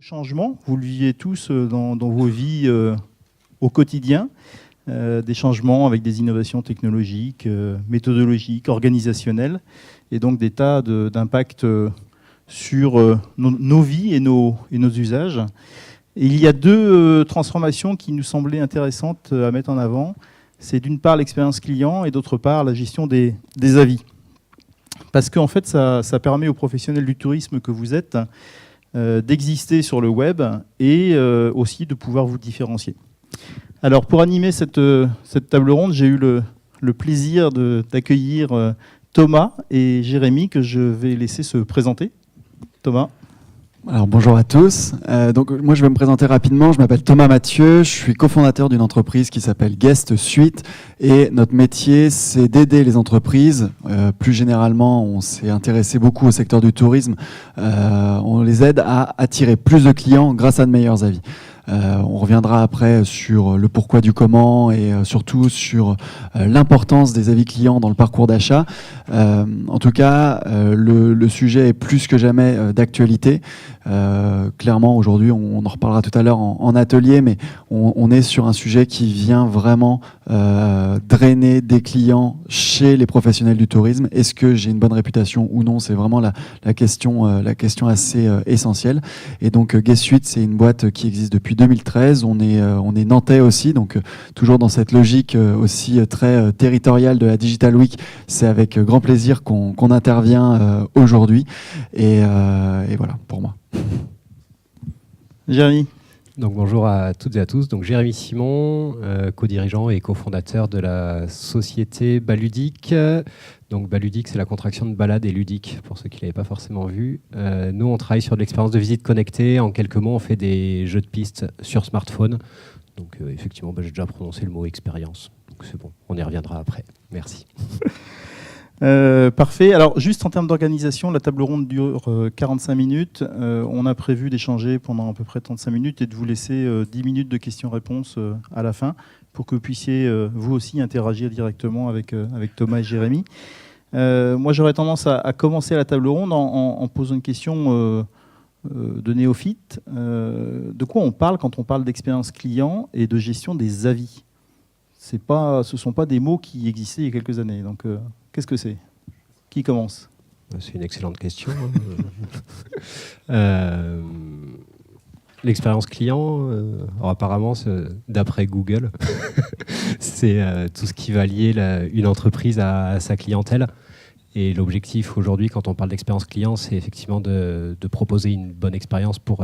Changement, vous le vivez tous dans vos vies au quotidien, des changements avec des innovations technologiques, méthodologiques, organisationnelles, et donc des tas d'impacts sur nos vies et nos usages. Et il y a deux transformations qui nous semblaient intéressantes à mettre en avant. C'est d'une part l'expérience client et d'autre part la gestion des avis. Parce qu'en fait, ça permet aux professionnels du tourisme que vous êtes d'exister sur le web et aussi de pouvoir vous différencier. Alors, pour animer cette table ronde, j'ai eu le plaisir d'accueillir Thomas et Jérémy, que je vais laisser se présenter. Thomas. Alors bonjour à tous. Donc moi je vais me présenter rapidement. Je m'appelle Thomas Mathieu. Je suis cofondateur d'une entreprise qui s'appelle Guest Suite et notre métier c'est d'aider les entreprises. Plus généralement, on s'est intéressé beaucoup au secteur du tourisme. On les aide à attirer plus de clients grâce à de meilleurs avis. On reviendra après sur le pourquoi du comment et surtout sur l'importance des avis clients dans le parcours d'achat. En tout cas, le sujet est plus que jamais d'actualité. Clairement, aujourd'hui, on en reparlera tout à l'heure en atelier, mais on est sur un sujet qui vient vraiment drainer des clients chez les professionnels du tourisme. Est-ce que j'ai une bonne réputation ou non? C'est vraiment la question assez essentielle. Et donc, Guest Suite, c'est une boîte qui existe depuis 2013. On est nantais aussi, donc toujours dans cette logique aussi très territoriale de la Digital Week. C'est avec grand plaisir qu'on intervient aujourd'hui. Et voilà, pour moi. Jérémy. Donc bonjour à toutes et à tous. Donc Jérémy Simon, co-dirigeant et cofondateur de la société Baludique. Donc Baludique, c'est la contraction de balade et ludique, pour ceux qui ne l'avaient pas forcément vu. Nous, on travaille sur de l'expérience de visite connectée. En quelques mots, on fait des jeux de pistes sur smartphone. Donc effectivement, j'ai déjà prononcé le mot expérience. Donc c'est bon, on y reviendra après. Merci. Parfait. Alors, juste en termes d'organisation, la table ronde dure 45 minutes. On a prévu d'échanger pendant à peu près 35 minutes et de vous laisser 10 minutes de questions-réponses à la fin pour que vous puissiez, vous aussi, interagir directement avec Thomas et Jérémy. Moi, j'aurais tendance à commencer la table ronde en posant une question de néophyte. De quoi on parle quand on parle d'expérience client et de gestion des avis? Ce ne sont pas des mots qui existaient il y a quelques années. Donc, qu'est-ce que c'est? Qui commence? C'est une excellente question. L'expérience client, alors apparemment, d'après Google, c'est tout ce qui va lier une entreprise à sa clientèle. Et l'objectif aujourd'hui, quand on parle d'expérience client, c'est effectivement de proposer une bonne expérience pour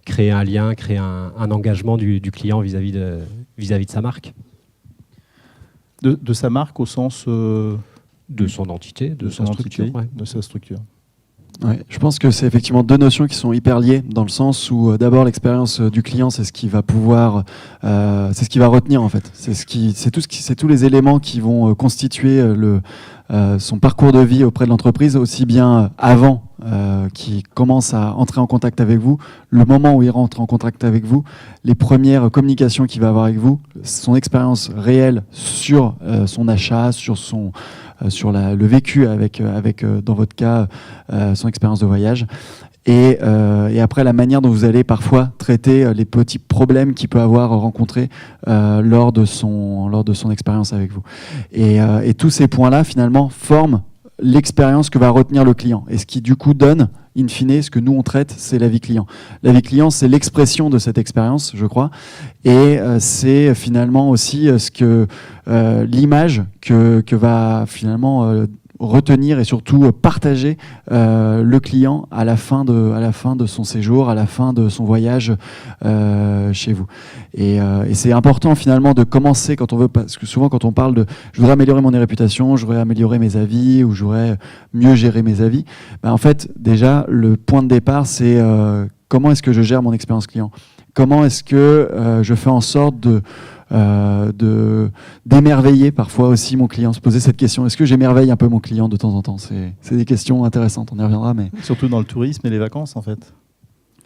créer un lien, créer un engagement du client vis-à-vis de sa marque. De sa marque au sens... de son entité, de sa structure. Ouais. De sa structure. Ouais, je pense que c'est effectivement deux notions qui sont hyper liées dans le sens où d'abord l'expérience du client, c'est ce qui va pouvoir, c'est ce qui va retenir en fait. C'est tous les éléments qui vont constituer son parcours de vie auprès de l'entreprise, aussi bien avant qu'il commence à entrer en contact avec vous, le moment où il rentre en contact avec vous, les premières communications qu'il va avoir avec vous, son expérience réelle sur son achat, sur le vécu avec dans votre cas, son expérience de voyage. Et après, la manière dont vous allez parfois traiter les petits problèmes qu'il peut avoir rencontrés lors de son expérience avec vous. Et tous ces points-là, finalement, forment l'expérience que va retenir le client. Et ce qui, du coup, donne, in fine, ce que nous, on traite, c'est l'avis client. L'avis client, c'est l'expression de cette expérience, je crois. Et c'est finalement aussi l'image que va finalement retenir et surtout partager le client à la fin de son séjour, à la fin de son voyage chez vous. Et c'est important finalement de commencer quand on veut, parce que souvent quand on parle de je voudrais améliorer mon réputation, je voudrais améliorer mes avis ou je voudrais mieux gérer mes avis, en fait déjà le point de départ c'est comment est-ce que je gère mon expérience client? Comment est-ce que je fais en sorte d'émerveiller parfois aussi mon client, se poser cette question, est-ce que j'émerveille un peu mon client de temps en temps? C'est des questions intéressantes, on y reviendra. Mais... Surtout dans le tourisme et les vacances en fait.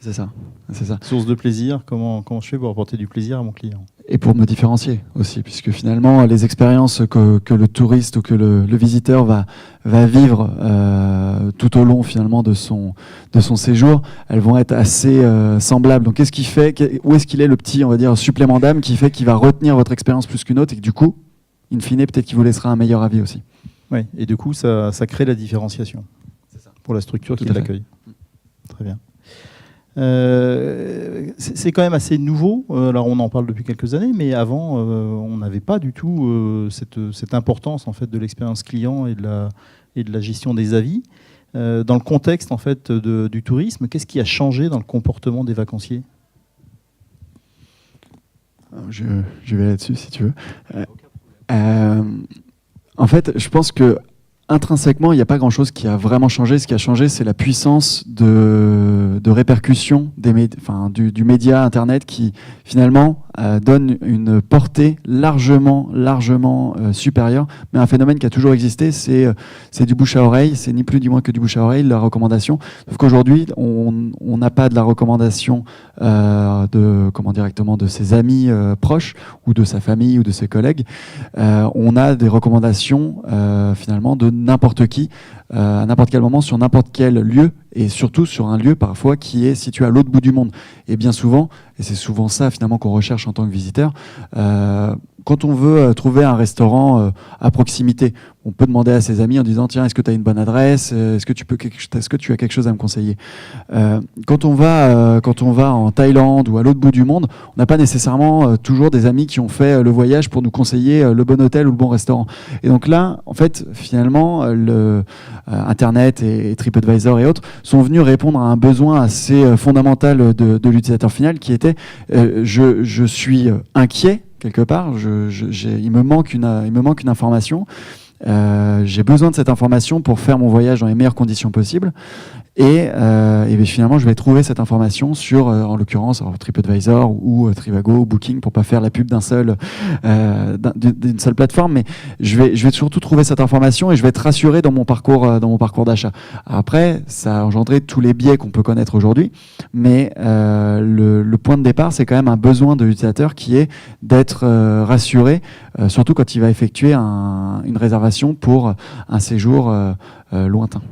C'est ça. C'est ça. Source de plaisir, comment je fais pour apporter du plaisir à mon client? Et pour me différencier aussi, puisque finalement, les expériences que le touriste ou que le visiteur va vivre tout au long finalement de son séjour, elles vont être assez semblables. Donc, qu'est-ce qui fait, où est-ce qu'il est le petit, on va dire, supplément d'âme qui fait qu'il va retenir votre expérience plus qu'une autre et que du coup, in fine, peut-être qu'il vous laissera un meilleur avis aussi. Oui, et du coup, ça crée la différenciation pour la structure qui l'accueille. Très bien. C'est quand même assez nouveau. Alors on en parle depuis quelques années, mais avant on n'avait pas du tout cette importance en fait de l'expérience client et de la gestion des avis. Dans le contexte en fait du tourisme, qu'est-ce qui a changé dans le comportement des vacanciers? Je vais là-dessus si tu veux. En fait, je pense que intrinsèquement, il n'y a pas grand-chose qui a vraiment changé. Ce qui a changé, c'est la puissance de répercussion du média Internet qui, finalement, donne une portée largement supérieure. Mais un phénomène qui a toujours existé, c'est du bouche à oreille. C'est ni plus ni moins que du bouche à oreille, la recommandation. Sauf qu'aujourd'hui, on n'a pas de la recommandation directement de ses amis proches ou de sa famille ou de ses collègues. On a des recommandations, finalement, de n'importe qui, à n'importe quel moment, sur n'importe quel lieu, et surtout sur un lieu parfois qui est situé à l'autre bout du monde. Et bien souvent, et c'est souvent ça finalement qu'on recherche en tant que visiteur, quand on veut trouver un restaurant à proximité, on peut demander à ses amis en disant tiens, est-ce que tu as une bonne adresse, est-ce que tu as quelque chose à me conseiller. Quand on va en Thaïlande ou à l'autre bout du monde, on n'a pas nécessairement toujours des amis qui ont fait le voyage pour nous conseiller le bon hôtel ou le bon restaurant. Et donc là, en fait, finalement, Internet et TripAdvisor et autres sont venus répondre à un besoin assez fondamental de l'utilisateur final qui était je suis inquiet quelque part, il me manque une information, j'ai besoin de cette information pour faire mon voyage dans les meilleures conditions possibles. Et finalement, je vais trouver cette information sur, en l'occurrence, TripAdvisor ou Trivago ou Booking, pour pas faire la pub d'une seule plateforme. Mais je vais surtout trouver cette information et je vais être rassuré dans mon parcours d'achat. Après, ça a engendré tous les biais qu'on peut connaître aujourd'hui, mais le point de départ, c'est quand même un besoin de l'utilisateur qui est d'être rassuré, surtout quand il va effectuer une réservation pour un séjour lointain.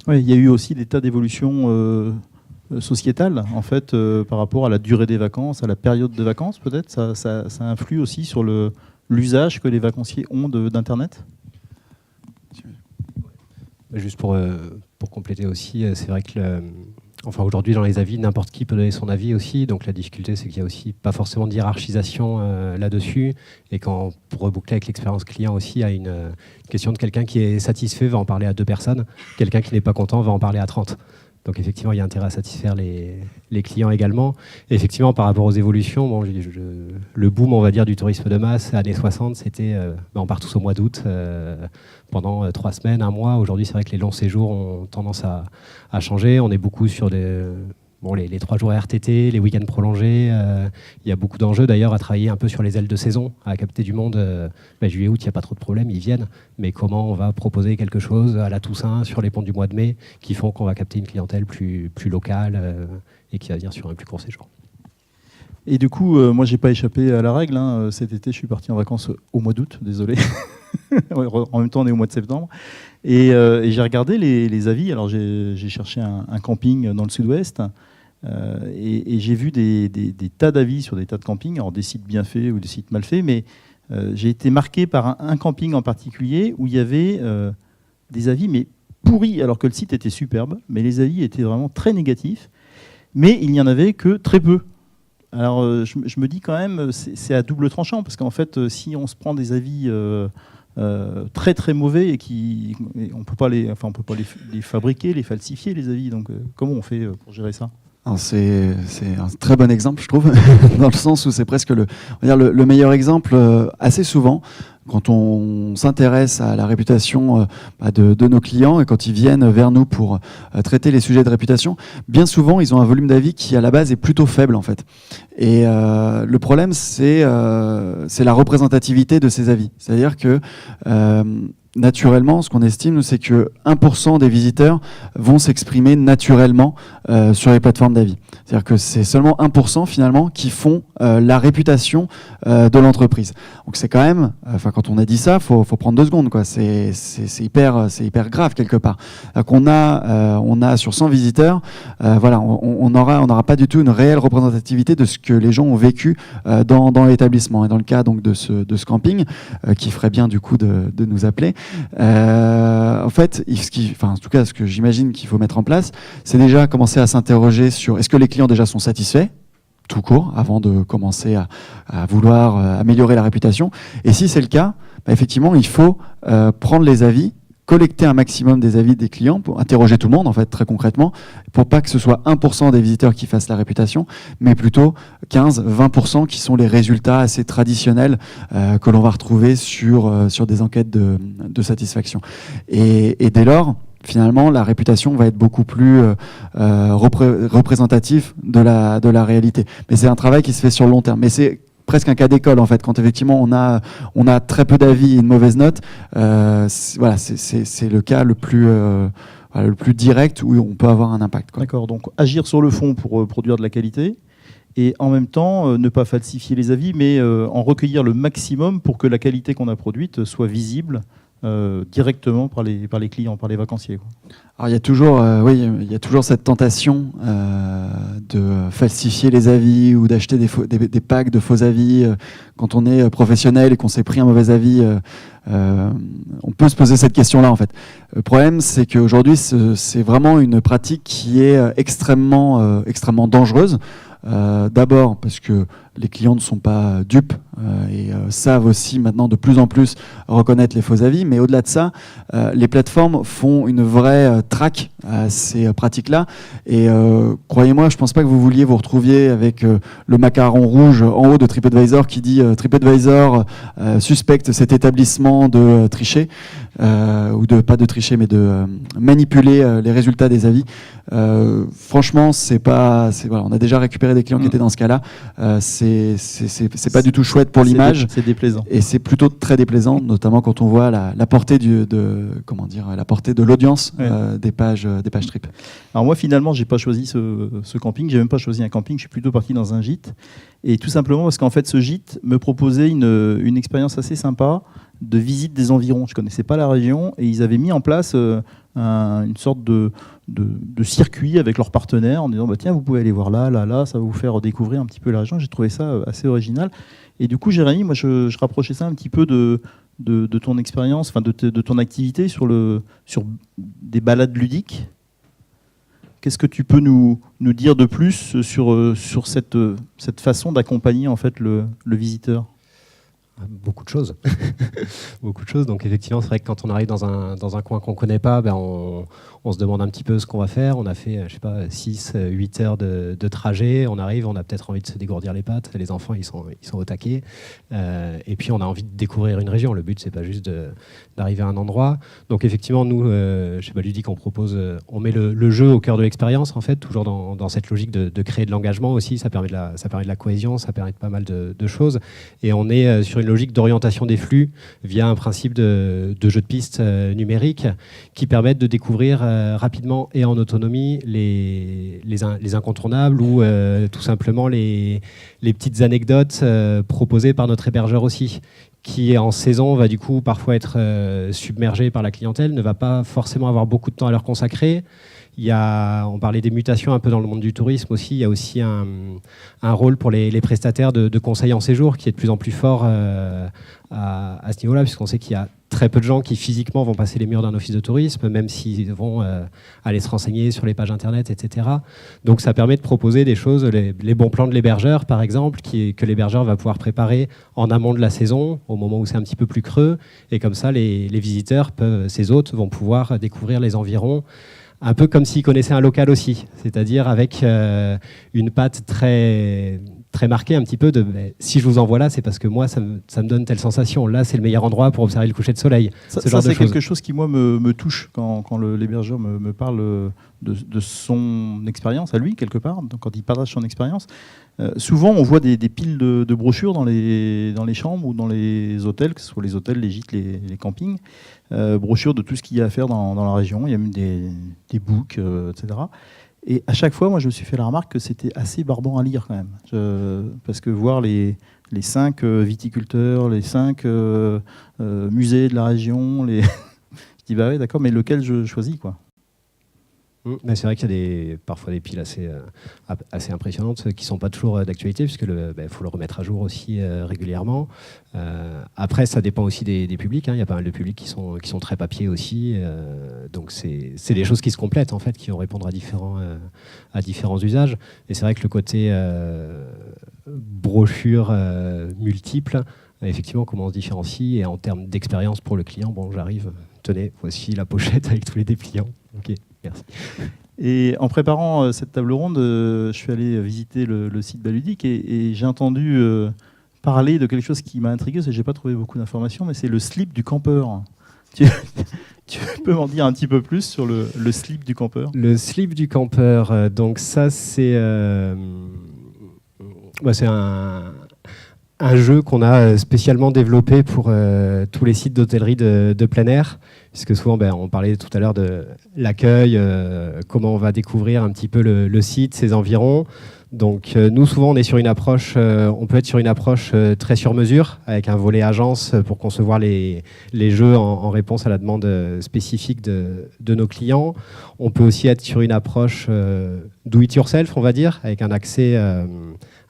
Oui, il y a eu aussi des tas d'évolutions sociétales, en fait, par rapport à la durée des vacances, à la période de vacances, peut-être. Ça influe aussi sur l'usage que les vacanciers ont d'Internet. Juste pour compléter aussi, c'est vrai que aujourd'hui, dans les avis, n'importe qui peut donner son avis aussi. Donc la difficulté, c'est qu'il y a aussi pas forcément de hiérarchisation là-dessus. Et pour reboucler avec l'expérience client aussi, il y a une question de quelqu'un qui est satisfait va en parler à 2 personnes. Quelqu'un qui n'est pas content va en parler à 30. Donc effectivement, il y a intérêt à satisfaire les clients également. Et effectivement, par rapport aux évolutions, le boom, on va dire, du tourisme de masse, années 60, c'était on part tous au mois d'août pendant 3 semaines, 1 mois. Aujourd'hui, c'est vrai que les longs séjours ont tendance à changer. On est beaucoup sur les 3 jours RTT, les week-ends prolongés. Il y a beaucoup d'enjeux d'ailleurs à travailler un peu sur les ailes de saison, à capter du monde. Juillet, août, il n'y a pas trop de problèmes, ils viennent. Mais comment on va proposer quelque chose à la Toussaint, sur les ponts du mois de mai, qui font qu'on va capter une clientèle plus locale et qui va venir sur un plus court séjour. Et du coup, moi, j'ai pas échappé à la règle. Cet été, je suis parti en vacances au mois d'août, désolé. En même temps, on est au mois de septembre. Et j'ai regardé les avis. Alors, j'ai cherché un camping dans le sud-ouest. Et j'ai vu des tas d'avis sur des tas de campings, alors des sites bien faits ou des sites mal faits, mais j'ai été marqué par un camping en particulier où il y avait des avis mais pourris, alors que le site était superbe, mais les avis étaient vraiment très négatifs, mais il n'y en avait que très peu. Alors je me dis quand même, c'est à double tranchant, parce qu'en fait, si on se prend des avis très très mauvais et on peut pas les fabriquer, les falsifier, les avis, donc comment on fait pour gérer ça ? C'est un très bon exemple, je trouve, dans le sens où c'est presque le meilleur exemple. Assez souvent, quand on s'intéresse à la réputation de nos clients et quand ils viennent vers nous pour traiter les sujets de réputation, bien souvent, ils ont un volume d'avis qui, à la base, est plutôt faible, en fait. Et le problème, c'est la représentativité de ces avis. C'est-à-dire que naturellement, ce qu'on estime, nous, c'est que 1% des visiteurs vont s'exprimer naturellement sur les plateformes d'avis. C'est-à-dire que c'est seulement 1% finalement qui font la réputation de l'entreprise. Donc c'est quand même, quand on a dit ça, faut prendre 2 secondes, quoi. C'est hyper grave quelque part. Donc on a sur 100 visiteurs, on n'aura pas du tout une réelle représentativité de ce que les gens ont vécu dans l'établissement. Et dans le cas donc de ce camping, qui ferait bien du coup de nous appeler. En fait, en tout cas, ce que j'imagine qu'il faut mettre en place, c'est déjà commencer à s'interroger sur est-ce que les clients déjà sont satisfaits, tout court, avant de commencer à vouloir améliorer la réputation. Et si c'est le cas, effectivement, il faut prendre les avis, collecter un maximum des avis des clients pour interroger tout le monde, en fait, très concrètement, pour pas que ce soit 1% des visiteurs qui fassent la réputation, mais plutôt 15-20% qui sont les résultats assez traditionnels que l'on va retrouver sur des enquêtes de satisfaction. Et dès lors, finalement, la réputation va être beaucoup plus représentative de la réalité. Mais c'est un travail qui se fait sur le long terme. Mais c'est presque un cas d'école en fait, quand effectivement on a très peu d'avis et une mauvaise note, c'est le cas le plus direct où on peut avoir un impact, quoi. D'accord, donc agir sur le fond pour produire de la qualité et en même temps ne pas falsifier les avis mais en recueillir le maximum pour que la qualité qu'on a produite soit visible directement par les clients, par les vacanciers, quoi. Alors il y a toujours cette tentation de falsifier les avis ou d'acheter des packs de faux avis. Quand on est professionnel et qu'on s'est pris un mauvais avis, on peut se poser cette question-là en fait. Le problème, c'est qu'aujourd'hui, c'est vraiment une pratique qui est extrêmement dangereuse. D'abord parce que les clients ne sont pas dupes et savent aussi maintenant de plus en plus reconnaître les faux avis, mais au-delà de ça, les plateformes font une vraie traque à ces pratiques-là et croyez-moi, je ne pense pas que vous vouliez vous retrouviez avec le macaron rouge en haut de TripAdvisor qui dit TripAdvisor suspecte cet établissement de tricher ou de pas de tricher mais de manipuler les résultats des avis. Franchement, on a déjà récupéré des clients qui étaient dans ce cas-là. C'est pas du tout chouette pour l'image. C'est déplaisant. Et c'est plutôt très déplaisant, notamment quand on voit la portée la portée de l'audience des pages trip. Alors moi, finalement, j'ai pas choisi ce camping. J'ai même pas choisi un camping. Je suis plutôt parti dans un gîte. Et tout simplement parce qu'en fait, ce gîte me proposait une expérience assez sympa de visite des environs. Je connaissais pas la région et ils avaient mis en place une sorte de circuit avec leurs partenaires en disant tiens, vous pouvez aller voir là, ça va vous faire découvrir un petit peu la région. J'ai trouvé ça assez original. Et du coup, Jérémy, moi je rapprochais ça un petit peu de ton expérience, enfin de ton activité sur des balades ludiques. Qu'est-ce que tu peux nous dire de plus sur cette façon d'accompagner en fait le visiteur ? Beaucoup de choses. Beaucoup de choses. Donc effectivement, c'est vrai que quand on arrive dans un coin qu'on ne connaît pas, on se demande un petit peu ce qu'on va faire. On a fait, 6, 8 heures de trajet. On arrive, on a peut-être envie de se dégourdir les pattes. Les enfants, ils sont au taquet. Et puis, on a envie de découvrir une région. Le but, c'est pas juste d'arriver à un endroit. Donc effectivement, nous, chez Baludique, on met le jeu au cœur de l'expérience, en fait, toujours dans cette logique de créer de l'engagement aussi. Ça permet de la cohésion, ça permet de pas mal de choses. Et on est sur une logique d'orientation des flux via un principe de jeu de piste numérique qui permettent de découvrir rapidement et en autonomie les incontournables ou tout simplement les petites anecdotes proposées par notre hébergeur aussi, qui en saison va du coup parfois être submergé par la clientèle, ne va pas forcément avoir beaucoup de temps à leur consacrer. On parlait des mutations un peu dans le monde du tourisme aussi. Il y a aussi un rôle pour les prestataires de conseil en séjour qui est de plus en plus fort à ce niveau-là, puisqu'on sait qu'il y a très peu de gens qui physiquement vont passer les murs d'un office de tourisme, même s'ils vont aller se renseigner sur les pages internet, etc. Donc ça permet de proposer des choses, les bons plans de l'hébergeur par exemple, que l'hébergeur va pouvoir préparer en amont de la saison, au moment où c'est un petit peu plus creux, et comme ça les visiteurs, ces hôtes, vont pouvoir découvrir les environs un peu comme s'ils connaissaient un local aussi, c'est-à-dire avec une patte très très marqué un petit peu de si je vous envoie là, c'est parce que moi, ça me donne telle sensation. Là, c'est le meilleur endroit pour observer le coucher de soleil. Ça c'est quelque chose qui, moi, me touche quand l'hébergeur me parle de son expérience à lui, quelque part, donc, quand il partage son expérience. Souvent, on voit des piles de brochures dans les chambres ou dans les hôtels, que ce soit les hôtels, les gîtes, les campings, brochures de tout ce qu'il y a à faire dans la région. Il y a même des books, etc. Et à chaque fois, moi, je me suis fait la remarque que c'était assez barbant à lire quand même. Parce que voir les 5 viticulteurs, les 5 musées de la région, je dis bah oui, d'accord, mais lequel je choisis, quoi. Mais c'est vrai qu'il y a parfois des piles assez impressionnantes qui ne sont pas toujours d'actualité, puisque faut le remettre à jour aussi régulièrement. Après, ça dépend aussi des publics. Il y a pas mal de publics qui sont très papier aussi. Donc, c'est des choses qui se complètent, en fait, qui vont répondre à différents usages. Et c'est vrai que le côté brochure multiple, effectivement, comment on se différencie. Et en termes d'expérience pour le client, j'arrive, tenez, voici la pochette avec tous les dépliants. Ok. Merci. Et en préparant cette table ronde, je suis allé visiter le site Baludique et j'ai entendu parler de quelque chose qui m'a intrigué, parce que je n'ai pas trouvé beaucoup d'informations, mais c'est le slip du campeur. Tu peux m'en dire un petit peu plus sur le slip du campeur ? Le slip du campeur, donc ça c'est un jeu qu'on a spécialement développé pour tous les sites d'hôtellerie de plein air, puisque souvent on parlait tout à l'heure de l'accueil, comment on va découvrir un petit peu le site, ses environs. Donc nous souvent on est sur une approche, on peut être sur une approche très sur mesure, avec un volet agence pour concevoir les jeux en réponse à la demande spécifique de nos clients. On peut aussi être sur une approche do it yourself, on va dire, avec un accès à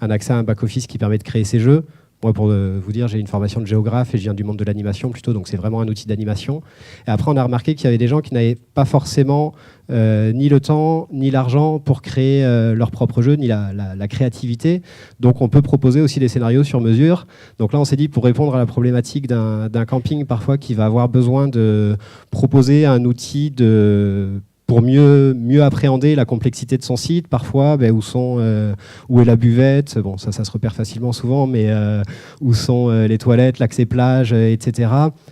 un back-office qui permet de créer ces jeux. Moi, pour vous dire, j'ai une formation de géographe et je viens du monde de l'animation plutôt, donc c'est vraiment un outil d'animation. Et après, on a remarqué qu'il y avait des gens qui n'avaient pas forcément ni le temps, ni l'argent pour créer leur propre jeu, ni la créativité. Donc, on peut proposer aussi des scénarios sur mesure. Donc là, on s'est dit, pour répondre à la problématique d'un camping, parfois, qui va avoir besoin de proposer un outil pour mieux appréhender la complexité de son site, parfois, où est la buvette, ça se repère facilement souvent, mais où sont les toilettes, l'accès plage, etc.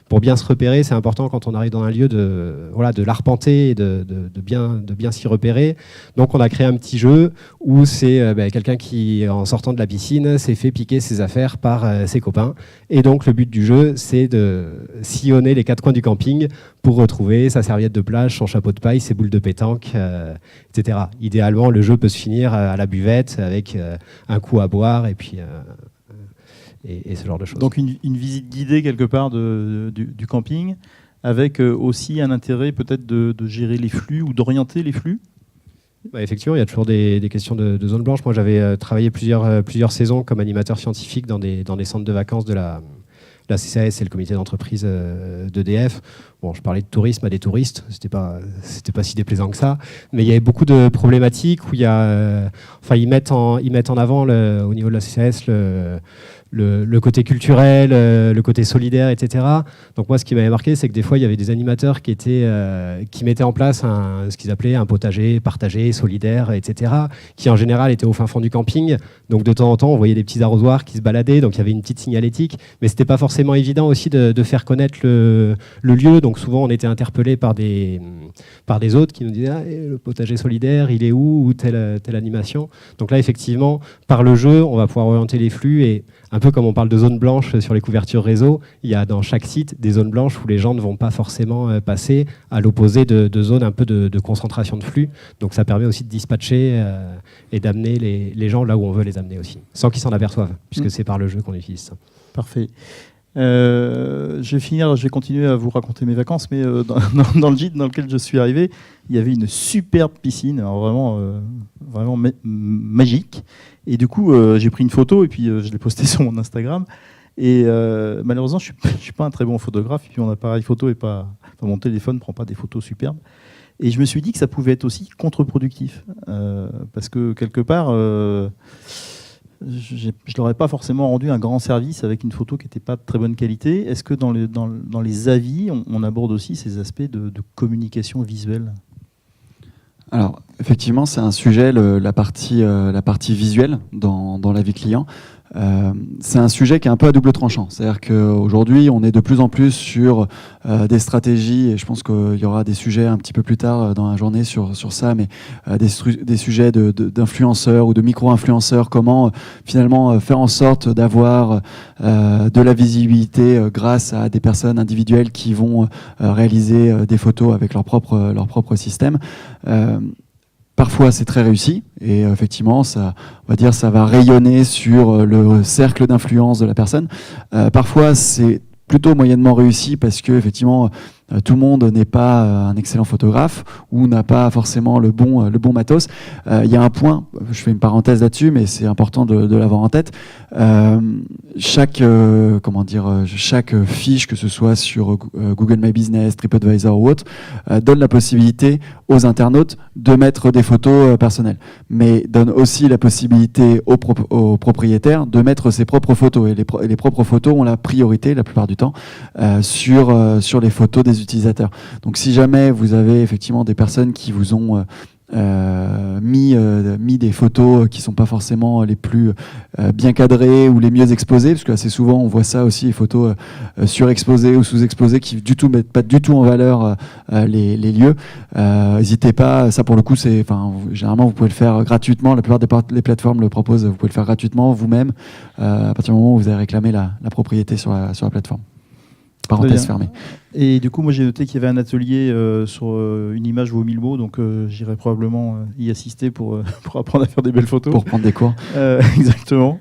Pour bien se repérer, c'est important quand on arrive dans un lieu de l'arpenter et de bien s'y repérer. Donc on a créé un petit jeu où c'est quelqu'un qui, en sortant de la piscine, s'est fait piquer ses affaires par ses copains. Et donc le but du jeu, c'est de sillonner les 4 coins du camping pour retrouver sa serviette de plage, son chapeau de paille, ses boules de pétanque, etc. Idéalement, le jeu peut se finir à la buvette avec un coup à boire et puis et ce genre de choses. Donc une visite guidée quelque part du camping, avec aussi un intérêt peut-être de gérer les flux ou d'orienter les flux. Effectivement, il y a toujours des questions de zone blanche. Moi, j'avais travaillé plusieurs saisons comme animateur scientifique dans des centres de vacances de la CCAS, c'est le comité d'entreprise d'EDF. Je parlais de tourisme à des touristes, c'était pas si déplaisant que ça, mais il y avait beaucoup de problématiques où ils mettent en avant au niveau de la CCAS le côté culturel, le côté solidaire, etc. Donc moi, ce qui m'avait marqué, c'est que des fois, il y avait des animateurs qui mettaient en place ce qu'ils appelaient un potager partagé, solidaire, etc., qui en général était au fin fond du camping. Donc de temps en temps, on voyait des petits arrosoirs qui se baladaient, donc il y avait une petite signalétique, mais c'était pas forcément évident aussi de faire connaître le lieu. Donc souvent, on était interpellés par des autres qui nous disaient le potager solidaire, il est où, ou telle animation. Donc là, effectivement, par le jeu, on va pouvoir orienter les flux et un peu comme on parle de zones blanches sur les couvertures réseau, il y a dans chaque site des zones blanches où les gens ne vont pas forcément passer, à l'opposé de zones un peu de concentration de flux. Donc ça permet aussi de dispatcher et d'amener les gens là où on veut les amener aussi, sans qu'ils s'en aperçoivent, puisque c'est par le jeu qu'on utilise ça. Parfait. Je vais continuer à vous raconter mes vacances, mais dans le gîte dans lequel je suis arrivé, il y avait une superbe piscine, alors vraiment magique. Et du coup, j'ai pris une photo et puis je l'ai postée sur mon Instagram. Et malheureusement, je suis pas un très bon photographe. Et puis mon appareil photo mon téléphone prend pas des photos superbes. Et je me suis dit que ça pouvait être aussi contre-productif, parce que quelque part, je leur ai pas forcément rendu un grand service avec une photo qui n'était pas de très bonne qualité. Est-ce que dans les avis, on aborde aussi ces aspects de communication visuelle ? Alors, Effectivement, c'est un sujet, la partie visuelle dans la vie client. C'est un sujet qui est un peu à double tranchant. C'est-à-dire qu'aujourd'hui, on est de plus en plus sur des stratégies, et je pense qu'il y aura des sujets un petit peu plus tard dans la journée sur ça, mais des sujets d'influenceurs ou de micro-influenceurs, comment finalement faire en sorte d'avoir de la visibilité grâce à des personnes individuelles qui vont réaliser des photos avec leur propre système. Parfois, c'est très réussi et effectivement, ça va rayonner sur le cercle d'influence de la personne. Parfois, c'est plutôt moyennement réussi parce que effectivement, tout le monde n'est pas un excellent photographe ou n'a pas forcément le bon matos. Il y a un point, je fais une parenthèse là-dessus, mais c'est important de l'avoir en tête. Chaque fiche, que ce soit sur Google My Business, TripAdvisor ou autre, donne la possibilité aux internautes de mettre des photos personnelles, mais donne aussi la possibilité aux propriétaires de mettre ses propres photos. Et les propres photos ont la priorité, la plupart du temps, sur les photos des utilisateurs. Donc si jamais vous avez effectivement des personnes qui vous ont mis des photos qui sont pas forcément les plus bien cadrées ou les mieux exposées, parce que assez souvent on voit ça aussi, les photos surexposées ou sous-exposées qui mettent pas du tout en valeur les lieux. N'hésitez pas, ça pour le coup généralement vous pouvez le faire gratuitement, la plupart des plateformes le proposent, vous pouvez le faire gratuitement vous-même à partir du moment où vous avez réclamé la propriété sur la plateforme. Parenthèse fermée. Et du coup, moi j'ai noté qu'il y avait un atelier sur une image vaut 1000 mots, donc j'irai probablement y assister pour apprendre à faire des belles photos. Pour prendre des cours. Exactement.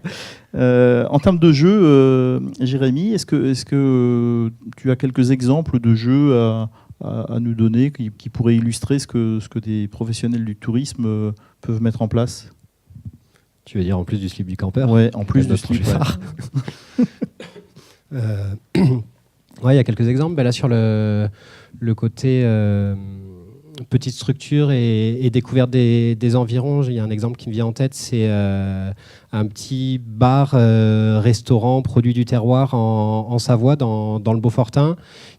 En termes de jeux, Jérémy, est-ce que tu as quelques exemples de jeux à nous donner qui pourraient illustrer ce que des professionnels du tourisme peuvent mettre en place ? Tu veux dire en plus du slip du campeur ? Ouais, en plus du slip. Ouais, il y a quelques exemples. Là, sur le côté petite structure et découverte des environs, il y a un exemple qui me vient en tête, c'est un petit bar-restaurant produit du terroir en Savoie, dans le Beaufortain,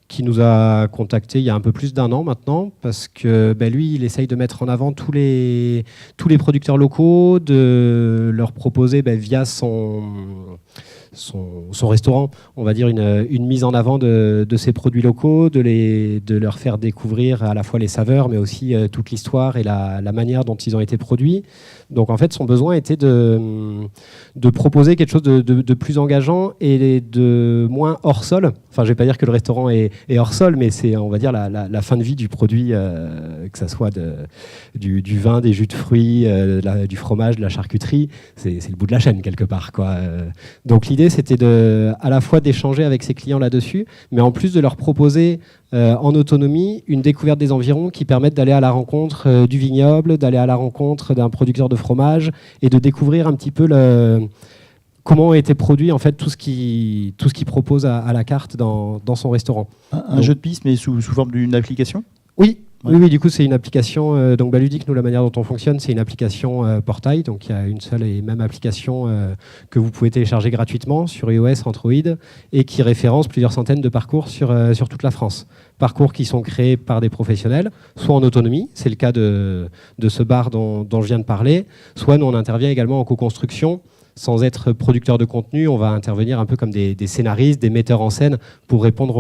qui nous a contactés il y a un peu plus d'1 an maintenant, parce que lui, il essaye de mettre en avant tous les producteurs locaux, de leur proposer via son restaurant, on va dire une mise en avant de ces produits locaux, de leur faire découvrir à la fois les saveurs, mais aussi toute l'histoire et la manière dont ils ont été produits. Donc en fait, son besoin était de proposer quelque chose de plus engageant et de moins hors sol. Enfin, je ne vais pas dire que le restaurant est hors sol, mais c'est, on va dire, la fin de vie du produit, que ça soit du vin, des jus de fruits, du fromage, de la charcuterie. C'est le bout de la chaîne, quelque part, quoi. Donc l'idée, c'était à la fois d'échanger avec ses clients là-dessus, mais en plus de leur proposer en autonomie une découverte des environs qui permettent d'aller à la rencontre du vignoble, d'aller à la rencontre d'un producteur de fromage et de découvrir un petit peu comment a été produit en fait tout ce qu'il propose à la carte dans son restaurant. Un jeu de piste, mais sous forme d'une application ? Oui. Ouais. Oui, du coup, c'est une application. Donc, Baludic, nous, la manière dont on fonctionne, c'est une application portail. Donc, il y a une seule et même application que vous pouvez télécharger gratuitement sur iOS, Android, et qui référence plusieurs centaines de parcours sur toute la France. Parcours qui sont créés par des professionnels, soit en autonomie, c'est le cas de ce bar dont je viens de parler, soit nous, on intervient également en co-construction. Sans être producteur de contenu, on va intervenir un peu comme des scénaristes, des metteurs en scène pour répondre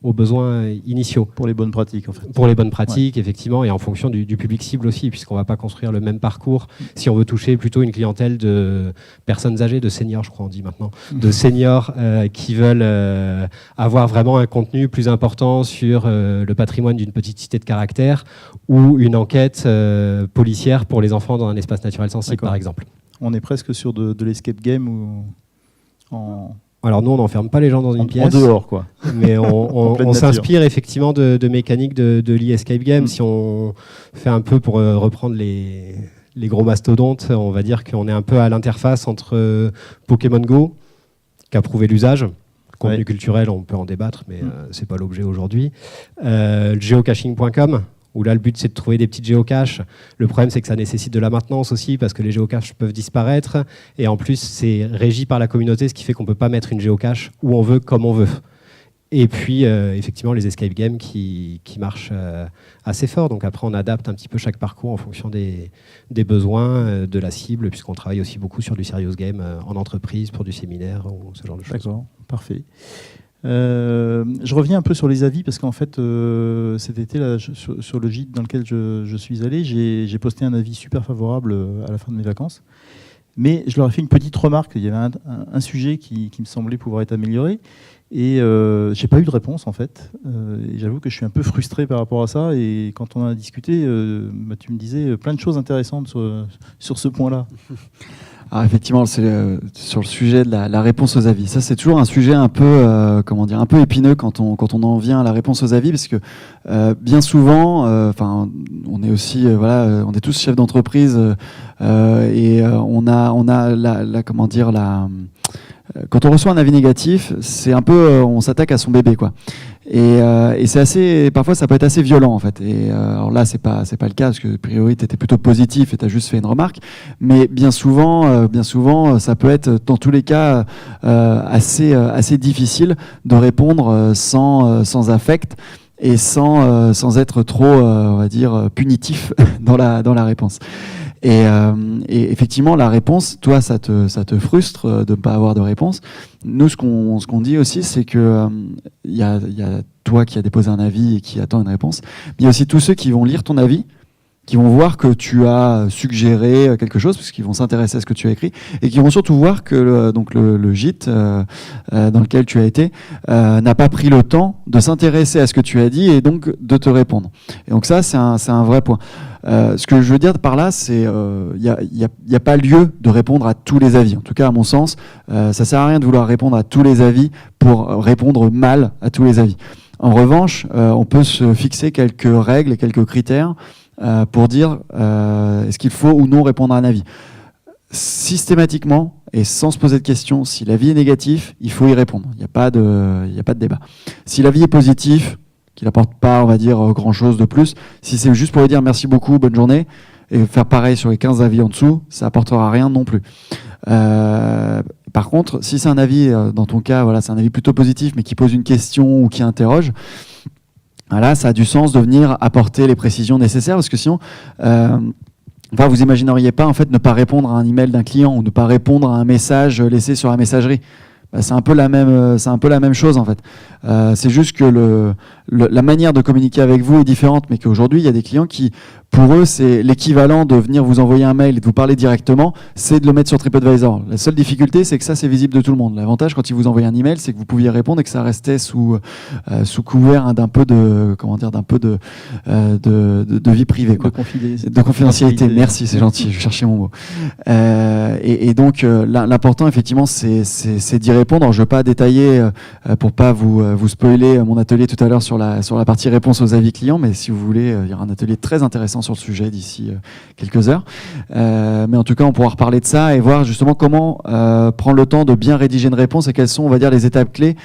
aux besoins initiaux. Pour les bonnes pratiques, en fait. Pour les bonnes pratiques, ouais. Effectivement, et en fonction du public cible aussi, puisqu'on ne va pas construire le même parcours si on veut toucher plutôt une clientèle de personnes âgées, de seniors, je crois on dit maintenant, de seniors qui veulent avoir vraiment un contenu plus important sur le patrimoine d'une petite cité de caractère ou une enquête policière pour les enfants dans un espace naturel sensible, par exemple. On est presque sur de l'escape game ou en... Alors nous, on n'enferme pas les gens dans une pièce. En dehors, quoi. Mais on s'inspire effectivement de mécaniques de l'e-escape game. Si on fait un peu, pour reprendre les gros mastodontes, on va dire qu'on est un peu à l'interface entre Pokémon Go, qui a prouvé l'usage. Contenu culturel, on peut en débattre, mais c'est pas l'objet aujourd'hui. Geocaching.com, où là, le but, c'est de trouver des petites géocaches. Le problème, c'est que ça nécessite de la maintenance aussi, parce que les géocaches peuvent disparaître. Et en plus, c'est régi par la communauté, ce qui fait qu'on ne peut pas mettre une géocache où on veut, comme on veut. Et puis, effectivement, les escape games qui marchent assez fort. Donc après, on adapte un petit peu chaque parcours en fonction des besoins de la cible, puisqu'on travaille aussi beaucoup sur du serious game en entreprise, pour du séminaire ou ce genre de choses. D'accord, parfait. Je reviens un peu sur les avis, parce qu'en fait, cet été, là, sur le gîte dans lequel je suis allé, j'ai posté un avis super favorable à la fin de mes vacances. Mais je leur ai fait une petite remarque. Il y avait un sujet qui me semblait pouvoir être amélioré. Et j'ai pas eu de réponse en fait. Et j'avoue que je suis un peu frustré par rapport à ça. Et quand on en a discuté, tu me disais plein de choses intéressantes sur ce point-là. Alors effectivement, c'est sur le sujet de la réponse aux avis. Ça, c'est toujours un sujet un peu, un peu épineux quand on en vient à la réponse aux avis, parce que bien souvent, on est aussi, on est tous chefs d'entreprise et on a quand on reçoit un avis négatif, c'est un peu, on s'attaque à son bébé, quoi. Et c'est assez, parfois ça peut être assez violent en fait. Et alors là, c'est pas le cas parce que a priori t'étais plutôt positif et t'as juste fait une remarque. Mais bien souvent, ça peut être dans tous les cas assez difficile de répondre sans affect et sans être trop, on va dire, punitif dans la réponse. Et effectivement, la réponse, toi, ça te frustre de ne pas avoir de réponse. Nous, ce qu'on dit aussi, c'est que y a toi qui as déposé un avis et qui attend une réponse. Mais il y a aussi tous ceux qui vont lire ton avis, qui vont voir que tu as suggéré quelque chose, parce qu'ils vont s'intéresser à ce que tu as écrit, et qui vont surtout voir que le gîte dans lequel tu as été n'a pas pris le temps de s'intéresser à ce que tu as dit et donc de te répondre. Et donc ça, c'est un vrai point. Ce que je veux dire par là, c'est il y a pas lieu de répondre à tous les avis. En tout cas, à mon sens, ça sert à rien de vouloir répondre à tous les avis pour répondre mal à tous les avis. En revanche, on peut se fixer quelques règles et quelques critères pour dire est-ce qu'il faut ou non répondre à un avis. Systématiquement et sans se poser de questions, si l'avis est négatif, il faut y répondre. Il n'y a pas de débat. Si l'avis est positif, qu'il n'apporte pas, on va dire, grand-chose de plus, si c'est juste pour lui dire merci beaucoup, bonne journée, et faire pareil sur les 15 avis en dessous, ça n'apportera rien non plus. Par contre, si c'est un avis, dans ton cas, voilà, c'est un avis plutôt positif, mais qui pose une question ou qui interroge, là, ça a du sens de venir apporter les précisions nécessaires, parce que sinon, vous imagineriez pas en fait ne pas répondre à un email d'un client ou ne pas répondre à un message laissé sur la messagerie. C'est un peu la même chose en fait. C'est juste que la manière de communiquer avec vous est différente, mais qu'aujourd'hui il y a des clients qui, pour eux, c'est l'équivalent de venir vous envoyer un mail et de vous parler directement, c'est de le mettre sur TripAdvisor. La seule difficulté, c'est que ça, c'est visible de tout le monde. L'avantage, quand ils vous envoyaient un email, c'est que vous pouviez répondre et que ça restait sous couvert d'un peu de vie privée, quoi. De confidentialité. Merci, c'est gentil. Je cherchais mon mot. Et donc, l'important, effectivement, c'est d'y répondre. Alors, je ne vais pas détailler pour pas vous spoiler mon atelier tout à l'heure sur la partie réponse aux avis clients, mais si vous voulez, il y aura un atelier très intéressant sur le sujet d'ici quelques heures. Mais en tout cas, on pourra reparler de ça et voir justement comment prendre le temps de bien rédiger une réponse et quelles sont, on va dire, les étapes clés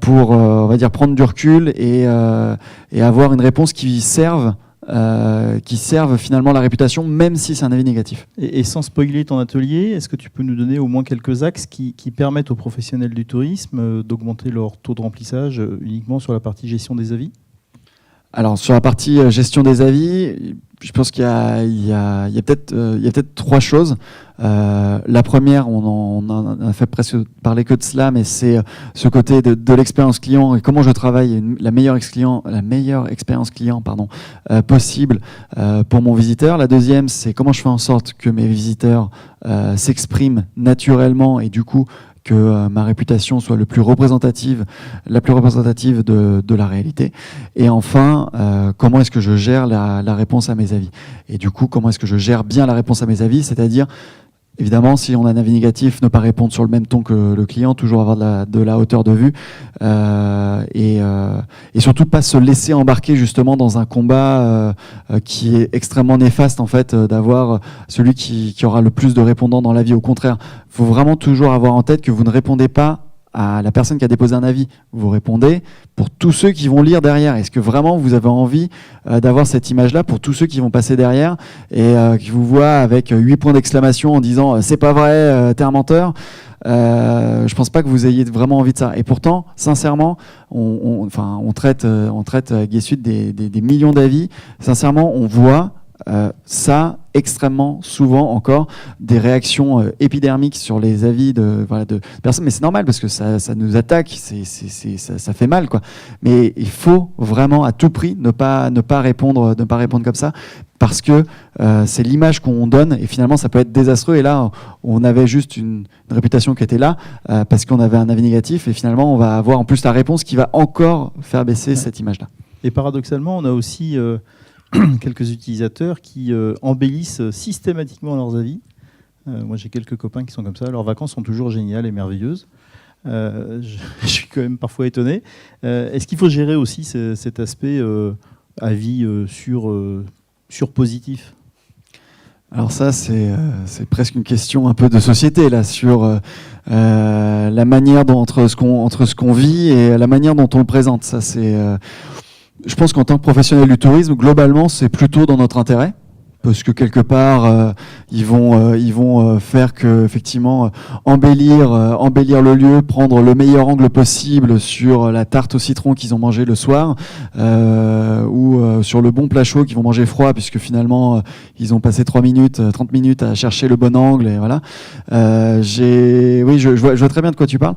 pour, on va dire, prendre du recul et avoir une réponse qui serve finalement la réputation, même si c'est un avis négatif. Et sans spoiler ton atelier, est-ce que tu peux nous donner au moins quelques axes qui permettent aux professionnels du tourisme d'augmenter leur taux de remplissage uniquement sur la partie gestion des avis ? Alors sur la partie gestion des avis, je pense qu'il y a peut-être trois choses. La première, on a fait presque parler que de cela, mais c'est ce côté de l'expérience client et comment je travaille la meilleure expérience client possible pour mon visiteur. La deuxième, c'est comment je fais en sorte que mes visiteurs s'expriment naturellement et du coup que ma réputation soit la plus représentative de la réalité. Et enfin, comment est-ce que je gère la réponse à mes avis ? Et du coup, comment est-ce que je gère bien la réponse à mes avis ? C'est-à-dire, évidemment, si on a un avis négatif, ne pas répondre sur le même ton que le client, toujours avoir de la hauteur de vue et surtout pas se laisser embarquer justement dans un combat qui est extrêmement néfaste en fait, d'avoir celui qui aura le plus de répondants dans l'avis. Au contraire, il faut vraiment toujours avoir en tête que vous ne répondez pas à la personne qui a déposé un avis. Vous répondez pour tous ceux qui vont lire derrière. Est-ce que vraiment vous avez envie d'avoir cette image-là pour tous ceux qui vont passer derrière et qui vous voient avec 8 points d'exclamation en disant « c'est pas vrai, t'es un menteur ». je pense pas que vous ayez vraiment envie de ça. Et pourtant, sincèrement, on traite avec Guessud des millions d'avis. Sincèrement, on voit ça extrêmement souvent encore, des réactions épidermiques sur les avis de personnes, mais c'est normal parce que ça nous attaque, ça fait mal, quoi. Mais il faut vraiment à tout prix ne pas répondre comme ça, parce que c'est l'image qu'on donne et finalement ça peut être désastreux. Et là, on avait juste une réputation qui était là parce qu'on avait un avis négatif, et finalement on va avoir en plus la réponse qui va encore faire baisser cette image-là. Et paradoxalement, on a aussi quelques utilisateurs qui embellissent systématiquement leurs avis. Moi, j'ai quelques copains qui sont comme ça. Leurs vacances sont toujours géniales et merveilleuses. Je suis quand même parfois étonné. Est-ce qu'il faut gérer aussi cet aspect avis sur positif ? Alors ça, c'est presque une question un peu de société là, sur la manière entre ce qu'on vit et la manière dont on le présente. Ça, c'est je pense qu'en tant que professionnel du tourisme, globalement, c'est plutôt dans notre intérêt, parce que quelque part, ils vont faire que, effectivement, embellir le lieu, prendre le meilleur angle possible sur la tarte au citron qu'ils ont mangé le soir, ou sur le bon plat chaud qu'ils vont manger froid, puisque finalement, ils ont passé 30 minutes à chercher le bon angle, et voilà. Je vois très bien de quoi tu parles.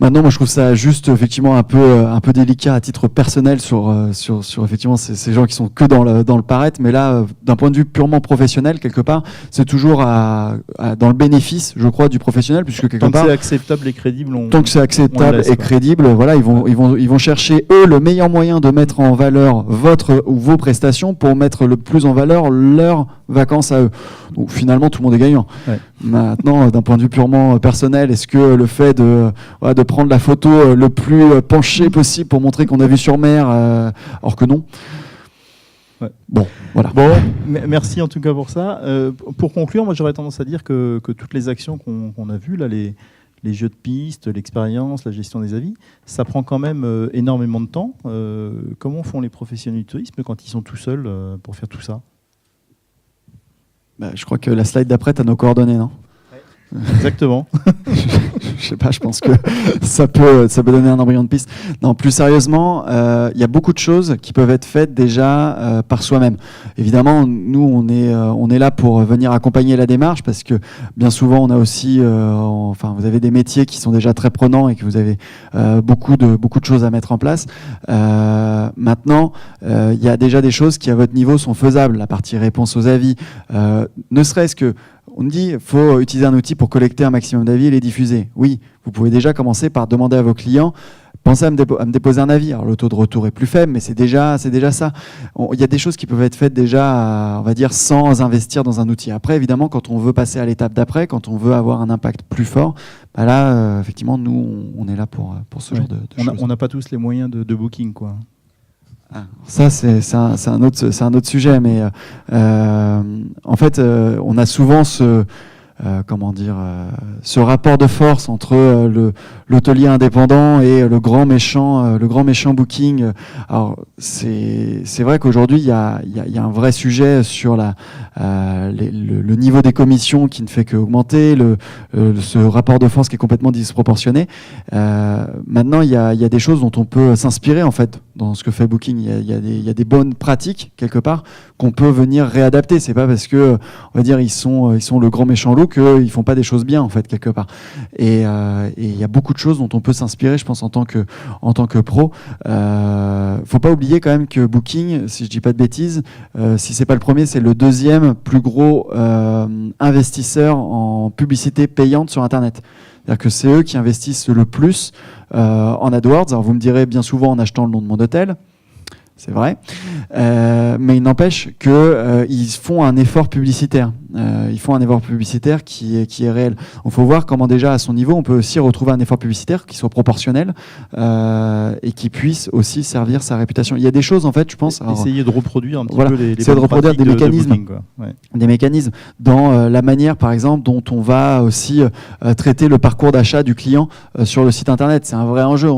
Maintenant, moi, je trouve ça juste effectivement un peu délicat à titre personnel sur effectivement ces gens qui sont que dans le paraître. Mais là, d'un point de vue purement professionnel, quelque part, c'est toujours dans le bénéfice, je crois, du professionnel, puisque quelque part, tant que c'est acceptable et crédible, tant que c'est acceptable et crédible, voilà, ils vont chercher eux le meilleur moyen de mettre en valeur votre ou vos prestations pour mettre le plus en valeur leurs vacances à eux. Donc finalement, tout le monde est gagnant. Ouais. Maintenant, d'un point de vue purement personnel, est-ce que le fait de prendre la photo le plus penché possible pour montrer qu'on a vu sur mer, alors que non. Ouais. Bon, voilà. Bon, merci en tout cas pour ça. Pour conclure, moi j'aurais tendance à dire que toutes les actions qu'on a vues, là, les jeux de piste, l'expérience, la gestion des avis, ça prend quand même énormément de temps. Comment font les professionnels du tourisme quand ils sont tout seuls pour faire tout ça ? Je crois que la slide d'après, tu as nos coordonnées, non ? Exactement. Je sais pas, je pense que ça peut donner un embryon de piste. Non, plus sérieusement, il y a beaucoup de choses qui peuvent être faites déjà par soi-même. Évidemment, nous, on est là pour venir accompagner la démarche, parce que bien souvent, on a aussi, vous avez des métiers qui sont déjà très prenants et que vous avez beaucoup de choses à mettre en place. Maintenant, il y a déjà des choses qui, à votre niveau, sont faisables. La partie réponse aux avis, ne serait-ce que on dit qu'il faut utiliser un outil pour collecter un maximum d'avis et les diffuser. Oui, vous pouvez déjà commencer par demander à vos clients, pensez à me déposer un avis. Alors le taux de retour est plus faible, mais c'est déjà ça. Il y a des choses qui peuvent être faites déjà, on va dire, sans investir dans un outil. Après, évidemment, quand on veut passer à l'étape d'après, quand on veut avoir un impact plus fort, là, effectivement, nous, on est là pour ce genre de choses. On n'a pas tous les moyens de booking, quoi. Ça, c'est un autre sujet, mais en fait, on a souvent ce rapport de force entre l'hôtelier indépendant et le grand méchant booking. Alors c'est vrai qu'aujourd'hui il y a un vrai sujet sur le niveau des commissions qui ne fait qu'augmenter, ce rapport de force qui est complètement disproportionné. Maintenant il y a des choses dont on peut s'inspirer en fait dans ce que fait Booking. Il y a des bonnes pratiques quelque part qu'on peut venir réadapter. C'est pas parce que on va dire ils sont le grand méchant loup qu'ils font pas des choses bien en fait quelque part. Et il y a beaucoup de choses dont on peut s'inspirer, je pense, en tant que pro. Faut pas oublier quand même que Booking, si je dis pas de bêtises, si c'est pas le premier, c'est le deuxième plus gros investisseur en publicité payante sur Internet. C'est-à-dire que c'est eux qui investissent le plus en AdWords. Alors vous me direz bien souvent en achetant le nom de mon hôtel. C'est vrai, mais il n'empêche qu'ils font un effort publicitaire. Ils font un effort publicitaire qui est réel. Il faut voir comment déjà à son niveau, on peut aussi retrouver un effort publicitaire qui soit proportionnel et qui puisse aussi servir sa réputation. Il y a des choses en fait, je pense. Essayer de reproduire un petit peu les de reproduire des mécanismes, des mécanismes dans la manière, par exemple, dont on va aussi traiter le parcours d'achat du client sur le site internet. C'est un vrai enjeu.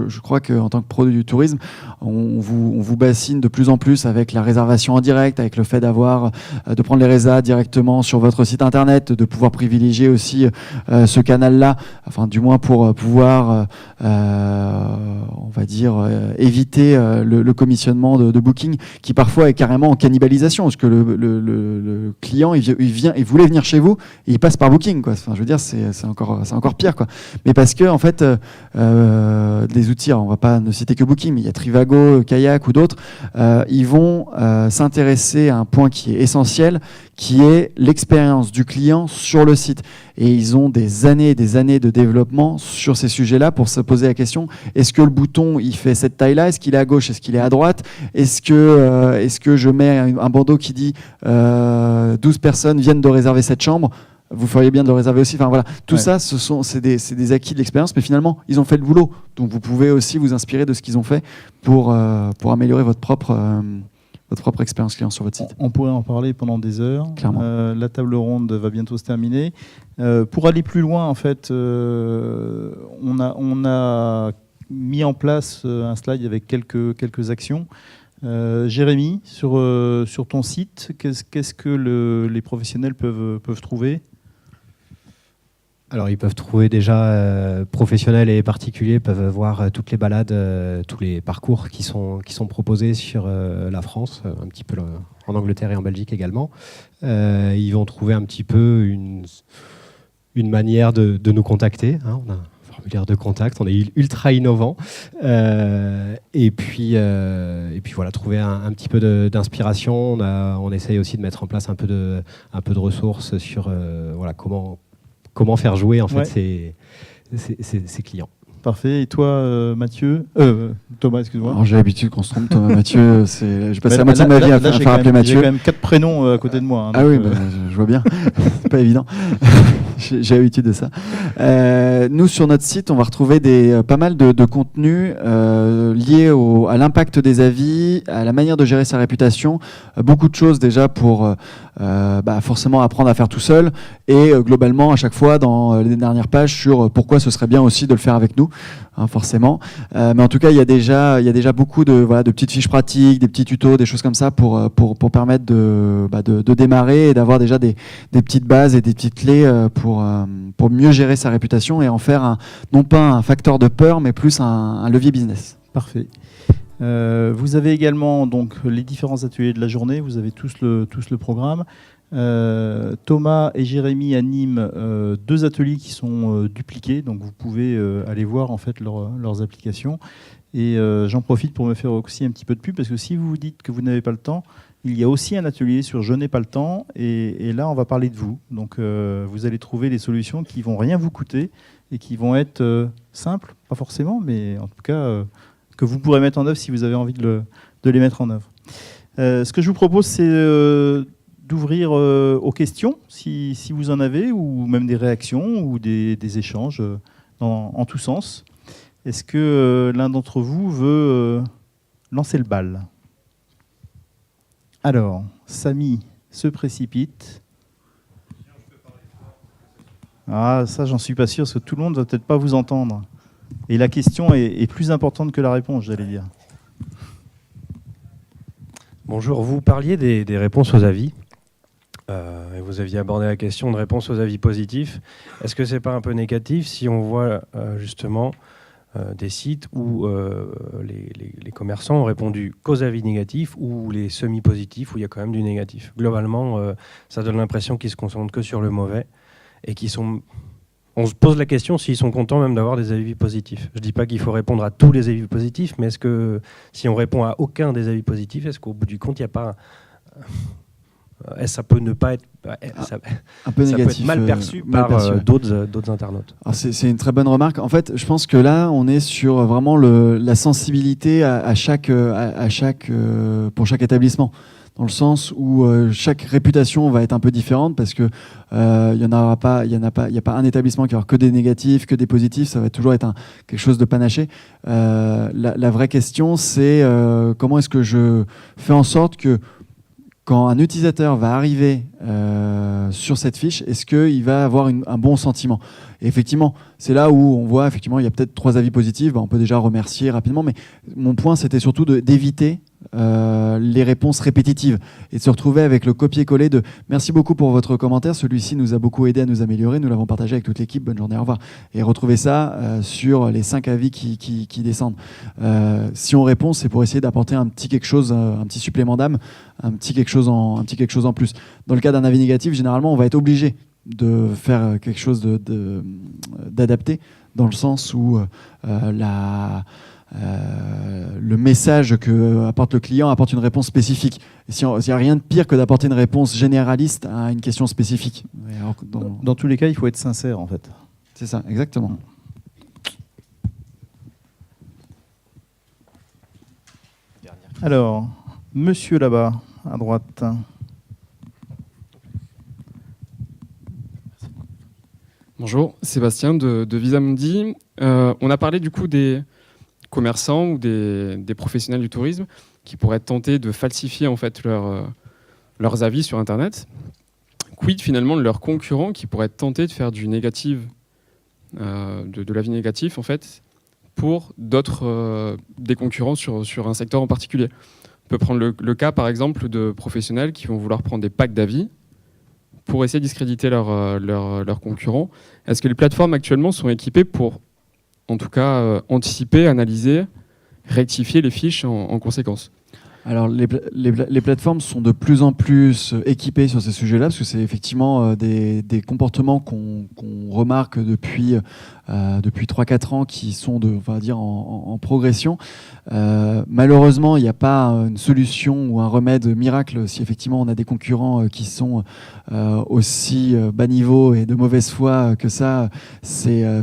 Je crois qu'en tant que pro du tourisme, on vous bassine de plus en plus avec la réservation en direct, avec le fait de prendre les résas directement directement sur votre site internet, de pouvoir privilégier aussi ce canal-là, enfin du moins pour pouvoir, on va dire, éviter le commissionnement de Booking, qui parfois est carrément en cannibalisation, parce que le client il voulait venir chez vous et il passe par Booking, quoi. Enfin, je veux dire, c'est encore pire, quoi. Mais parce que en fait, les outils, on va pas ne citer que Booking, mais il y a Trivago, Kayak ou d'autres, ils vont s'intéresser à un point qui est essentiel, qui est l'expérience du client sur le site. Et ils ont des années et des années de développement sur ces sujets-là pour se poser la question, est-ce que le bouton, il fait cette taille-là? Est-ce qu'il est à gauche? Est-ce qu'il est à droite? Est-ce que je mets un bandeau qui dit 12 personnes viennent de réserver cette chambre? Vous feriez bien de le réserver aussi. Enfin, voilà. Tout ça, c'est des acquis de l'expérience, mais finalement, ils ont fait le boulot. Donc, vous pouvez aussi vous inspirer de ce qu'ils ont fait pour améliorer votre propre expérience client sur votre site. On pourrait en parler pendant des heures. Clairement. La table ronde va bientôt se terminer. Pour aller plus loin, en fait, on a mis en place un slide avec quelques actions. Jérémy, sur ton site, qu'est-ce que les professionnels peuvent trouver ? Alors, ils peuvent trouver déjà, professionnels et particuliers peuvent voir toutes les balades, tous les parcours qui sont proposés sur la France, un petit peu en Angleterre et en Belgique également. Ils vont trouver un petit peu une manière de nous contacter. Hein. On a un formulaire de contact, on est ultra innovant. Et puis voilà, trouver un petit peu d'inspiration. On essaye aussi de mettre en place un peu de ressources sur voilà, comment faire jouer en fait ces clients. Parfait. Et toi, Mathieu Thomas, excuse-moi. Alors, j'ai l'habitude qu'on se trompe, Thomas. Mathieu, j'ai passé la moitié de ma vie à faire appeler Mathieu. J'ai quand même 4 prénoms à côté de moi. Hein, ah oui, je vois bien. C'est pas évident. J'ai l'habitude de ça. Nous, sur notre site, on va retrouver pas mal de contenus liés à l'impact des avis, à la manière de gérer sa réputation. Beaucoup de choses déjà pour forcément apprendre à faire tout seul. Et globalement, à chaque fois, dans les dernières pages, sur pourquoi ce serait bien aussi de le faire avec nous. Hein, forcément. Mais en tout cas, il y a déjà beaucoup de petites fiches pratiques, des petits tutos, des choses comme ça pour permettre de démarrer et d'avoir déjà des petites bases et des petites clés pour mieux gérer sa réputation et en faire non pas un facteur de peur, mais plus un levier business. Parfait. Vous avez également donc les différents ateliers de la journée. Vous avez tous le programme. Thomas et Jérémy animent 2 ateliers qui sont dupliqués, donc vous pouvez aller voir en fait leurs applications. Et j'en profite pour me faire aussi un petit peu de pub, parce que si vous vous dites que vous n'avez pas le temps, il y a aussi un atelier sur Je n'ai pas le temps, et là on va parler de vous. Donc vous allez trouver des solutions qui vont rien vous coûter et qui vont être simples, pas forcément, mais en tout cas que vous pourrez mettre en œuvre si vous avez envie de les mettre en œuvre. Ce que je vous propose, c'est d'ouvrir aux questions, si vous en avez, ou même des réactions ou des échanges en tous sens. Est-ce que l'un d'entre vous veut lancer le bal ? Alors, Samy se précipite. Ah, ça, j'en suis pas sûr, parce que tout le monde ne va peut-être pas vous entendre. Et la question est plus importante que la réponse, j'allais dire. Bonjour, vous parliez des réponses aux avis. Et vous aviez abordé la question de réponse aux avis positifs. Est-ce que c'est pas un peu négatif si on voit justement des sites où les commerçants ont répondu qu'aux avis négatifs ou les semi-positifs où il y a quand même du négatif? Globalement, ça donne l'impression qu'ils se concentrent que sur le mauvais et qu'ils sont... On se pose la question s'ils sont contents même d'avoir des avis positifs. Je ne dis pas qu'il faut répondre à tous les avis positifs, mais est-ce que si on répond à aucun des avis positifs, est-ce qu'au bout du compte, il n'y a pas... ça peut ne pas être un peu négatif, peut être mal perçu par d'autres internautes. Alors c'est une très bonne remarque. En fait, je pense que là, on est sur vraiment la sensibilité pour chaque établissement, dans le sens où chaque réputation va être un peu différente, parce que il y a pas un établissement qui va avoir que des négatifs, que des positifs. Ça va toujours être quelque chose de panaché. La vraie question, c'est comment est-ce que je fais en sorte que quand un utilisateur va arriver sur cette fiche, est-ce qu'il va avoir un bon sentiment? Et effectivement, c'est là où on voit, effectivement, il y a peut-être 3 avis positifs, on peut déjà remercier rapidement, mais mon point, c'était surtout d'éviter les réponses répétitives et de se retrouver avec le copier-coller de « Merci beaucoup pour votre commentaire, celui-ci nous a beaucoup aidé à nous améliorer, nous l'avons partagé avec toute l'équipe, bonne journée, au revoir ». Et retrouver ça sur les 5 avis qui descendent. Si on répond, c'est pour essayer d'apporter un petit quelque chose, un petit supplément d'âme, un petit quelque chose en plus. Dans le cas d'un avis négatif, généralement, on va être obligé de faire quelque chose d'adapté, dans le sens où le message que apporte le client apporte une réponse spécifique. Il n'y a rien de pire que d'apporter une réponse généraliste à une question spécifique. Alors, dans tous les cas, il faut être sincère, en fait. C'est ça, exactement. Alors, monsieur là-bas, à droite. Bonjour, Sébastien de Visamundi. On a parlé du coup des commerçants ou des professionnels du tourisme qui pourraient être tentés de falsifier en fait leurs avis sur Internet. Quid finalement de leurs concurrents qui pourraient être tentés de faire du négatif, de l'avis négatif en fait, pour d'autres des concurrents sur un secteur en particulier. On peut prendre le cas par exemple de professionnels qui vont vouloir prendre des packs d'avis pour essayer de discréditer leurs concurrents. Est-ce que les plateformes actuellement sont équipées pour, en tout cas, anticiper, analyser, rectifier les fiches en conséquence ? Alors, les plateformes sont de plus en plus équipées sur ces sujets-là, parce que c'est effectivement des comportements qu'on remarque depuis 3-4 ans qui sont on va dire, en progression. Malheureusement, il n'y a pas une solution ou un remède miracle si effectivement on a des concurrents qui sont aussi bas niveau et de mauvaise foi que ça.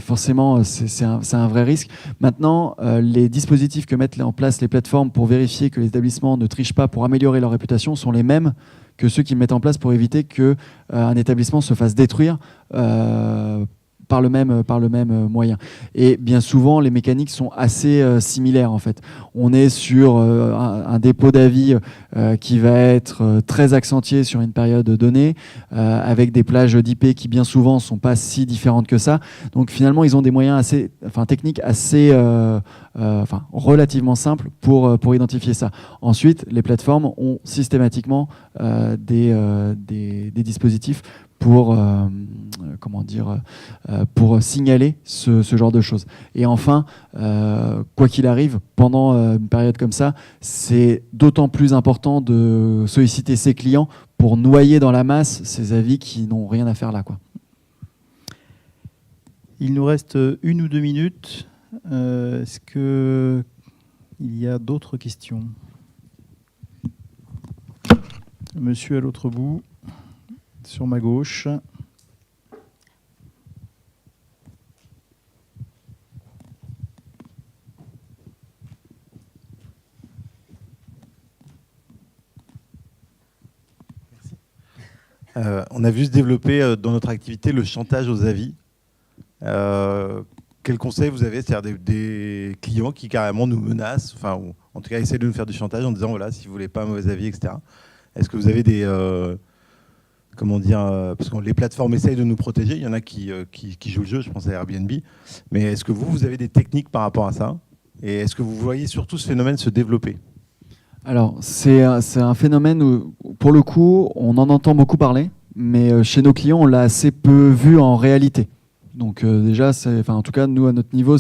Forcément, c'est un vrai risque. Maintenant, les dispositifs que mettent en place les plateformes pour vérifier que les établissements ne trichent pas pour améliorer leur réputation sont les mêmes que ceux qu'ils mettent en place pour éviter qu'un établissement se fasse détruire par le même moyen. Et bien souvent, les mécaniques sont assez similaires en fait. On est sur un dépôt d'avis qui va être très accentué sur une période donnée, avec des plages d'IP qui bien souvent ne sont pas si différentes que ça. Donc finalement, ils ont des moyens techniques assez relativement simples pour identifier ça. Ensuite, les plateformes ont systématiquement des dispositifs pour signaler ce genre de choses. Et enfin, quoi qu'il arrive, pendant une période comme ça, c'est d'autant plus important de solliciter ses clients pour noyer dans la masse ces avis qui n'ont rien à faire là, quoi. Il nous reste 1 ou 2 minutes. Est-ce qu'il y a d'autres questions ? Monsieur à l'autre bout. Sur ma gauche. On a vu se développer dans notre activité le chantage aux avis. Quel conseil vous avez ? C'est-à-dire des clients qui carrément nous menacent, ou en tout cas essaient de nous faire du chantage en disant voilà, si vous voulez pas un mauvais avis, etc. Est-ce que vous avez des parce que les plateformes essayent de nous protéger, il y en a qui jouent le jeu, je pense à Airbnb, mais est-ce que vous avez des techniques par rapport à ça ? Et est-ce que vous voyez surtout ce phénomène se développer ? Alors, c'est un phénomène où, pour le coup, on en entend beaucoup parler, mais chez nos clients, on l'a assez peu vu en réalité. Donc déjà, en tout cas, nous, à notre niveau,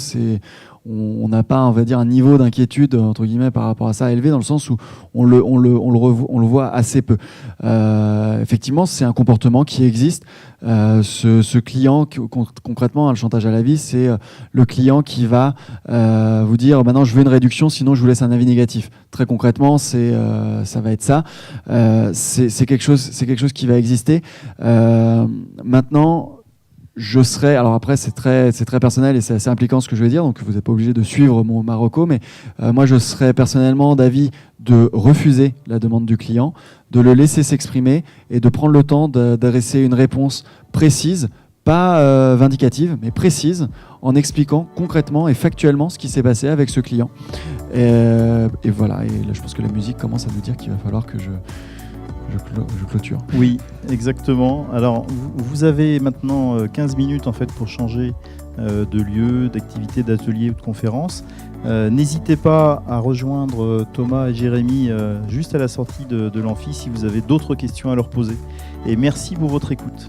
on n'a pas, on va dire, un niveau d'inquiétude, entre guillemets, par rapport à ça élevé, dans le sens où on le voit assez peu. Effectivement, c'est un comportement qui existe. Ce client, concrètement, le chantage à l'avis, c'est le client qui va vous dire maintenant je veux une réduction, sinon je vous laisse un avis négatif. Très concrètement, ça va être ça. C'est quelque chose qui va exister. Maintenant, alors après c'est très personnel et c'est assez impliquant ce que je vais dire, donc vous n'êtes pas obligé de suivre mon Marocco, mais moi je serais personnellement d'avis de refuser la demande du client, de le laisser s'exprimer et de prendre le temps d'adresser une réponse précise, pas vindicative, mais précise, en expliquant concrètement et factuellement ce qui s'est passé avec ce client. Et voilà, et là je pense que la musique commence à nous dire qu'il va falloir que je clôture. Oui, exactement. Alors, vous avez maintenant 15 minutes en fait pour changer de lieux, d'activités, d'ateliers ou de conférences. N'hésitez pas à rejoindre Thomas et Jérémy juste à la sortie de l'amphi si vous avez d'autres questions à leur poser. Et merci pour votre écoute.